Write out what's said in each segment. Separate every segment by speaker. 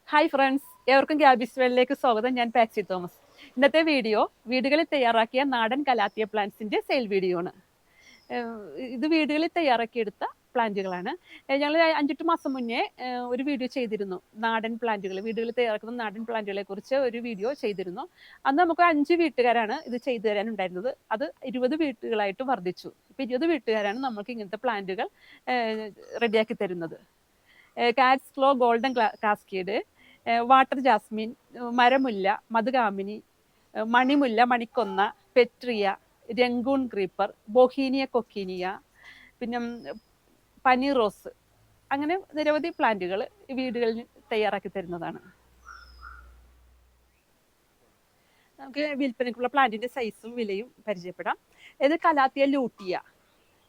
Speaker 1: Hi friends, ഏവർക്കും ഗ്യാബിസ് വേൾഡിലേക്ക് സ്വാഗതം. ഞാൻ പാക്സി തോമസ്. ഇന്നത്തെ വീഡിയോ വീടുകളിൽ തയ്യാറാക്കിയ നാടൻ കലാത്തിയ പ്ലാന്റ്സിന്റെ സെയിൽ വീഡിയോ ആണ്. ഇത് വീടുകളിൽ തയ്യാറാക്കിയെടുത്ത പ്ലാന്റുകളാണ്. ഞങ്ങൾ 5-8 മാസം മുന്നേ ഒരു വീഡിയോ ചെയ്തിരുന്നു. നാടൻ പ്ലാന്റുകൾ, വീടുകളിൽ തയ്യാറാക്കുന്ന നാടൻ പ്ലാന്റുകളെ കുറിച്ച് ഒരു വീഡിയോ ചെയ്തിരുന്നു. അന്ന് നമുക്ക് 5 വീട്ടുകാരാണ് ഇത് ചെയ്തു തരാനുണ്ടായിരുന്നത്. അത് 20 വീട്ടുകളായിട്ട് വർദ്ധിച്ചു. ഇപ്പം 20 വീട്ടുകാരാണ് നമുക്ക് ഇങ്ങനത്തെ പ്ലാന്റുകൾ റെഡിയാക്കി തരുന്നത്. Cat's claw golden cascade, water jasmine, മരമുല്ല, മധുകാമിനി, മണിമുല്ല, മണിക്കൊന്ന, petrea, Rangoon creeper, bauhinia coccinea, പിന്നെ പനീർ റോസ്, അങ്ങനെ നിരവധി പ്ലാന്റുകൾ വീടുകളിൽ തയ്യാറാക്കി തരുന്നതാണ്. നമുക്ക് വിൽപ്പനയ്ക്കുള്ള പ്ലാന്റിന്റെ സൈസും വിലയും പരിചയപ്പെടാം. ഇത് കലാത്തിയ ലൂട്ടിയ.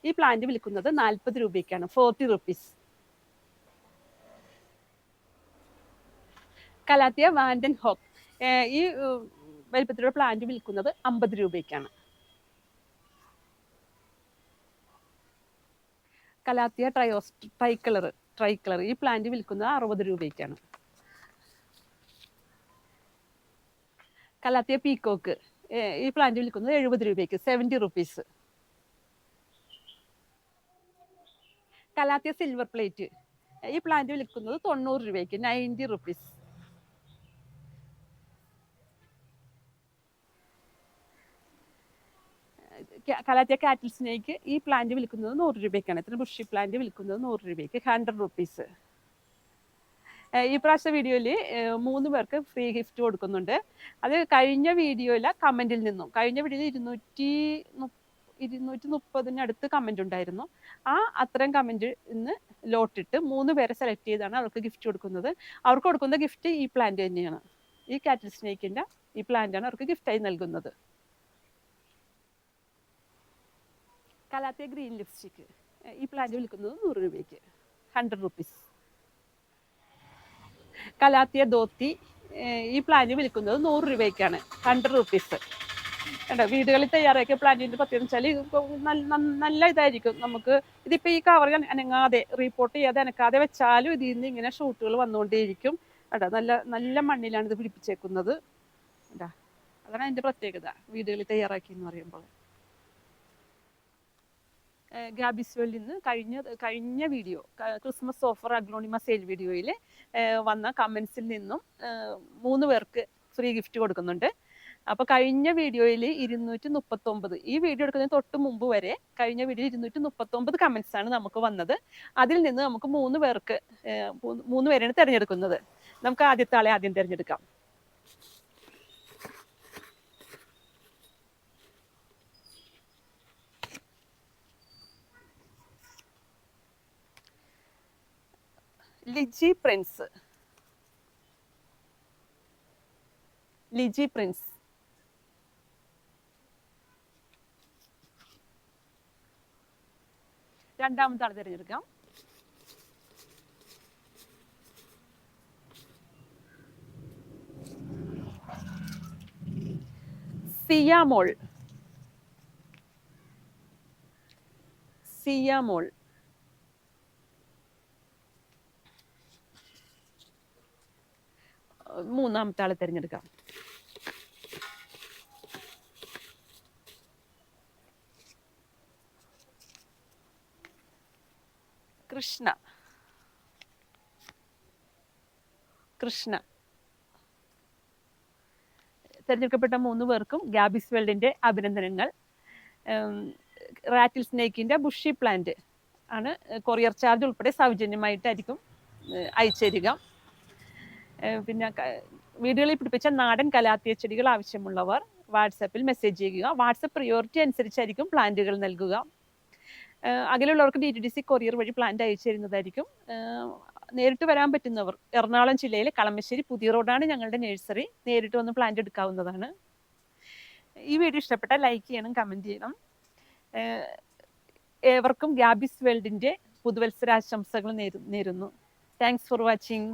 Speaker 1: ഈ പ്ലാന്റ് വിൽക്കുന്നത് 40 രൂപയ്ക്കാണ്, 40 റുപ്പീസ്. Calathea wanton hoc. ഈ വലിപ്പത്തിലുള്ള പ്ലാന്റ് വിൽക്കുന്നത് 50 രൂപയ്ക്കാണ്. കലാത്തിയ ട്രൈക്കളർ ഈ പ്ലാന്റ് വിൽക്കുന്നത് 60 രൂപയ്ക്കാണ്. കലാത്തിയ പീക്കോക്ക് ഈ പ്ലാന്റ് വിൽക്കുന്നത് 70 രൂപയ്ക്ക്, 70 റുപ്പീസ്. കലാത്തിയ സിൽവർ പ്ലേറ്റ് ഈ പ്ലാന്റ് വിൽക്കുന്നത് 90 രൂപയ്ക്ക്, 90 റുപ്പീസ്. കലാത്തിയ കാറ്റിൽ സ്നേക്ക് ഈ പ്ലാന്റ് വിൽക്കുന്നത് 100 രൂപയ്ക്കാണ്. ഇത്ര ബുഷി പ്ലാന്റ് വിൽക്കുന്നത് 100 രൂപയ്ക്ക്, 100 റുപ്പീസ്. ഈ പ്രാവശ്യത്തെ വീഡിയോയിൽ 3 പേർക്ക് ഫ്രീ ഗിഫ്റ്റ് കൊടുക്കുന്നുണ്ട്. അത് കഴിഞ്ഞ വീഡിയോയിലെ കമൻറ്റിൽ നിന്നും, കഴിഞ്ഞ വീഡിയോയിൽ 230 കമൻറ്റ് ഉണ്ടായിരുന്നു. അത്രയും കമൻറ്റ് ഇന്ന് ലോട്ടിട്ട് 3 പേരെ സെലക്ട് ചെയ്താണ് അവർക്ക് ഗിഫ്റ്റ് കൊടുക്കുന്നത്. അവർക്ക് കൊടുക്കുന്ന ഗിഫ്റ്റ് ഈ പ്ലാന്റ് തന്നെയാണ്. ഈ കാറ്റിൽ സ്നേക്കിൻ്റെ ഈ പ്ലാന്റാണ് അവർക്ക് ഗിഫ്റ്റായി നൽകുന്നത്. കലാത്തിയ ഗ്രീൻ ലിപ്സ്റ്റിക്ക് ഈ പ്ലാന്റ് വിൽക്കുന്നത് 100 രൂപയ്ക്ക്, 100 റുപ്പീസ്. കലാത്തിയ ധോത്തി ഈ പ്ലാന്റ് വിൽക്കുന്നത് 100 രൂപയ്ക്കാണ്, 100 റുപ്പീസ്. കണ്ടോ, വീടുകളിൽ തയ്യാറാക്കിയ പ്ലാന്റിൻ്റെ പ്രത്യേകത വെച്ചാൽ നല്ല ഇതായിരിക്കും. നമുക്ക് ഇതിപ്പോൾ ഈ കവർ അനങ്ങാതെ, റീപോർട്ട് ചെയ്യാതെ അനക്കാതെ വെച്ചാലും ഇതിൽ നിന്ന് ഇങ്ങനെ ഷൂട്ടുകൾ വന്നുകൊണ്ടേയിരിക്കും. കേട്ടോ, നല്ല മണ്ണിലാണ് ഇത് പിടിപ്പിച്ചേക്കുന്നത്. കേട്ടോ, അതാണ് അതിൻ്റെ പ്രത്യേകത വീടുകളിൽ തയ്യാറാക്കി എന്ന് പറയുമ്പോൾ. ഗ്യാബിസ് വേൾഡിൽ നിന്ന് കഴിഞ്ഞ video, Christmas offer aglaonema sale വീഡിയോയിൽ വന്ന കമൻസിൽ നിന്നും 3 പേർക്ക് ഫ്രീ ഗിഫ്റ്റ് കൊടുക്കുന്നുണ്ട്. അപ്പോൾ കഴിഞ്ഞ വീഡിയോയിൽ 239, ഈ വീഡിയോ എടുക്കുന്നതിന് തൊട്ട് മുമ്പ് വരെ കഴിഞ്ഞ വീഡിയോ 239 കമൻസ് ആണ് നമുക്ക് വന്നത്. അതിൽ നിന്ന് നമുക്ക് 3 പേരെയാണ് തിരഞ്ഞെടുക്കുന്നത്. നമുക്ക് ആദ്യത്തെ ആളെ ആദ്യം തിരഞ്ഞെടുക്കാം. ലിജി പ്രിൻസ്. രണ്ടാമത്തെ ആൾ തിരഞ്ഞെടുക്കാം. സിയാമോൾ. മൂന്നാമത്തെ ആളെ തിരഞ്ഞെടുക്കാം. കൃഷ്ണ. തിരഞ്ഞെടുക്കപ്പെട്ട 3 പേർക്കും ഗ്യാബിസ് വേൾഡിന്റെ അഭിനന്ദനങ്ങൾ. റാറ്റിൽ സ്നേക്കിന്റെ ബുഷി പ്ലാന്റ് ആണ്. കൊറിയർ ചാർജ് ഉൾപ്പെടെ സൗജന്യമായിട്ടായിരിക്കും അയച്ചു തരിക. പിന്നെ വീടുകളിൽ പിടിപ്പിച്ച നാടൻ കലാത്തിയ ചെടികൾ ആവശ്യമുള്ളവർ വാട്സാപ്പിൽ മെസ്സേജ് ചെയ്യുക. വാട്സപ്പ് പ്രിയോറിറ്റി അനുസരിച്ചായിരിക്കും പ്ലാന്റുകൾ നൽകുക. അകലെയുള്ളവർക്ക് DTDC കൊറിയർ വഴി പ്ലാന്റ് അയച്ചു തരുന്നതായിരിക്കും. നേരിട്ട് വരാൻ പറ്റുന്നവർ എറണാകുളം ജില്ലയിലെ കളമശ്ശേരി പുതിയ റോഡാണ് ഞങ്ങളുടെ നഴ്സറി. നേരിട്ട് വന്ന് പ്ലാന്റ് എടുക്കാവുന്നതാണ്. ഈ വീഡിയോ ഇഷ്ടപ്പെട്ടാൽ ലൈക്ക് ചെയ്യണം, കമൻറ്റ് ചെയ്യണം. ഏവർക്കും ഗ്യാബിസ് വേൾഡിൻ്റെ പുതുവത്സരാശംസകൾ നേരുന്നു. Thanks for watching.